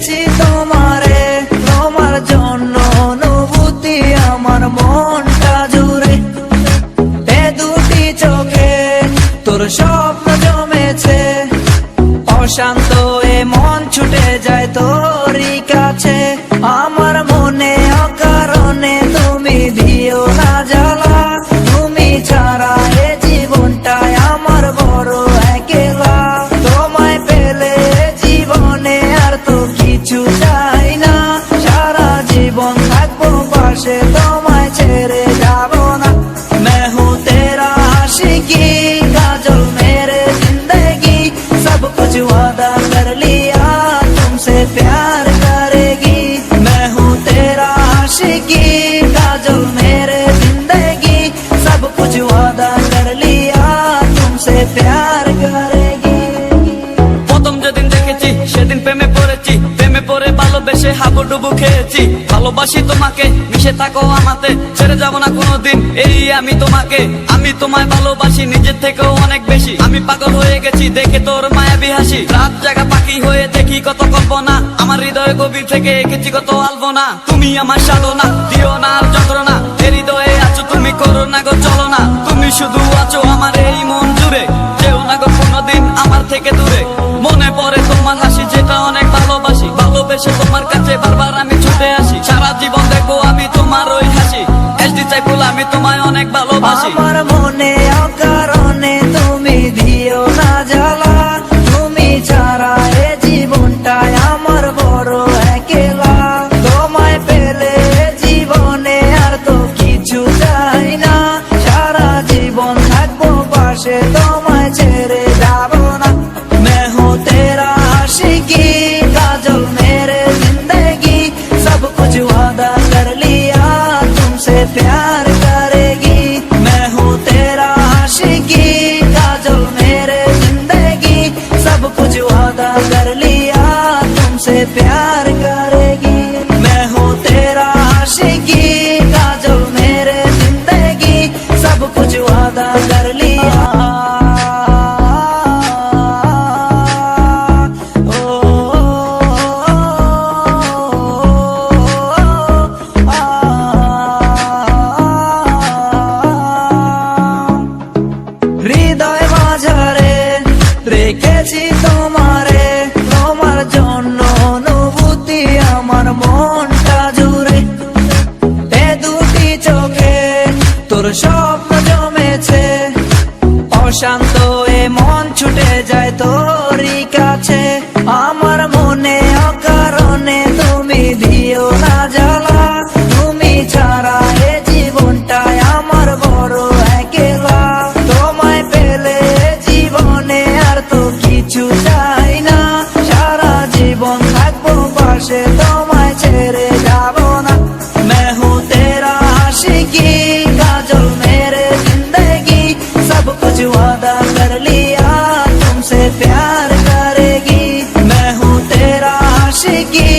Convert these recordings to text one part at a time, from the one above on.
রেখেছি তোমারে, তোমার জন্য অনুভূতি আমার মনটা জুড়ে। এ দুটি চোখে তোর স্বপ্ন জমেছে, অশান্ত এ মন ছুটে যায় তোরই কাছে। আমার মনে অকারণে তুমি দিও না জ্বালা, তুমি ছাড়া এ জীবনটাই আমার বড় একলা। তোমায় পেলে জীবনে আর তো কিছু চাই না, সারা জীবন থাকবো পাশে, তোমায় ছেড়ে যাব না। मैं हूँ तेरा आशिकी काजल मेरे जिंदगी, सब कुछ वादा कर लिया तुमसे प्यार करेगी। मैं हूँ तेरा आशिकी काजल मेरे जिंदगी, सब कुछ वादा कर लिया तुमसे प्यार करेगी। প্রথম যেদিন দেখেছি সেদিন প্রেমে পড়েছি, প্রেমে পড়ে ভালোবেসে হাবুডুবু খেয়েছি। ভালোবাসি তোমাকে, মিশে থাকো আমাতে, ছেড়ে যাব না কোনোদিন এই আমি তোমাকে। আমি তোমায় ভালোবাসি নিজের থেকেও অনেক বেশি, আমি পাগল হয়ে গেছি দেখে তোর মায়াবী হাসি। রাত জাগা পাখি হয়ে দেখি কত কল্পনা, আমার হৃদয় গভীর থেকে এঁকেছি কত আলপনা। তুমি আমার সাধনা, দিও না আর যন্ত্রণা, এ হৃদয়ে আছো তুমি, করো না গো চলো না। তুমি শুধু আছো আমার এই মন জুড়ে, যেও না গো কোনোদিন আমার থেকে দূরে। মনে পড়ে তোমার হাসি যেটা অনেক ভালোবাসি, ভালোবেসে তোমার কাছে বারবার আমি ছুটে আসি। সারা জীবন দেখবো আমি তোমার ওই হাসি, এসডি চাইফুল আমি তোমায় অনেক ভালোবাসি। আমার মনে অকারণে তুমি দিও না জ্বালা, তুমি ছাড়া এ জীবনটাই আমার বড় একলা। তোমায় পেলে জীবনে আর তো কিছু চাই না, সারা জীবন থাকবো পাশে, তোমায় ছেড়ে যাব না। मैं हूँ तेरा आशिकी काजल मेरे जिंदगी, सब कुछ वादा कर लिया तुमसे प्यार करेगी। मैं हूँ तेरा आशिकी काजल मेरे जिंदगी, सब कुछ वादा कर लिया तुमसे प्यार करेगी। मैं हूँ तेरा आशिकी काजल मेरे जिंदगी, सब कुछ वादा कर लिया। হৃদয় মাঝারে রেখেছি তোমারে, তোমার জন্য অনুভূতি আমার মনটা জুড়ে। এ দুটি চোখে তোর স্বপ্ন জমেছে, অশান্ত এ মন ছুটে যায় তোরই কাছে। আমার মনে অকারণে তুমি দিও না জ্বালা, তুমি ছাড়া এ জীবনটাই আমার বড় একলা। তোমায় পেলে জীবনে আর তো কিছু চাই না, সারা জীবন থাকবো পাশে, তোমায় ছেড়ে যাব না। मैं हूँ तेरा आशिकी काजल मेरे जिंदगी, सब कुछ वादा कर लिया तुमसे प्यार करेगी। मैं हूँ तेरा आशिकी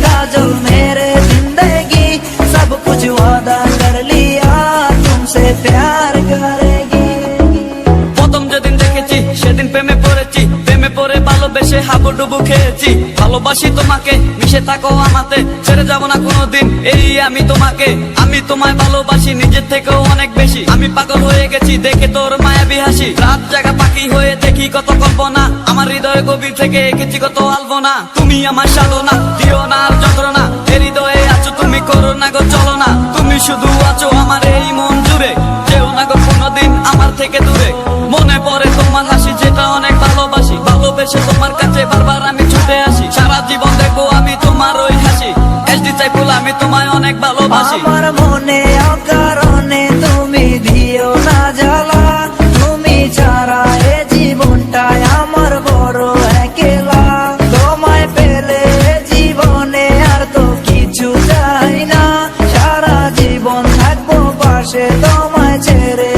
काजल मेरे जिंदगी, सब कुछ वादा कर लिया तुमसे प्यार करेगी। প্রথম যেদিন দেখেছি সেদিন প্রেমে পড়েছি, প্রেমে পড়ে ভালোবেসে হাবুডুবু খেয়েছি। ভালোবাসি তোমাকে, মিশে থাকো আমাতে, ছেড়ে যাব না কোনোদিন এই আমি তোমাকে। আমি তোমায় ভালোবাসি নিজের থেকেও অনেক বেশি, আমি পাগল হয়ে গেছি দেখে তোর মায়াবী হাসি। রাত জাগা পাখি হয়ে দেখি কত কল্পনা, আমার হৃদয় গভীর থেকে এঁকেছি কত আলপনা। তুমি আমার সাধনা, দিও না আর যন্ত্রণা, এ হৃদয়ে আছো তুমি, করো না গো চলো না। তুমি শুধু আছো আমার এই মন জুড়ে, যেও না গো কোনোদিন আমার থেকে দূরে। মনে পড়ে তোমার হাসি যেটা অনেক ভালোবাসি, ভালোবেসে তোমার কাছে বারবার আমি ছুটে আসি। সারা জীবন দেখবো আমি তোমার ওই হাসি, এসডি চাইফুল আমি তোমায় অনেক ভালোবাসি। আমার মনে অকারণে তুমি দিও না জ্বালা, তুমি ছাড়া এ জীবনটাই আমার বড় একলা। তোমায় পেলে জীবনে আর তো কিছু চাই না, সারা জীবন থাকবো পাশে, তোমায় ছেড়ে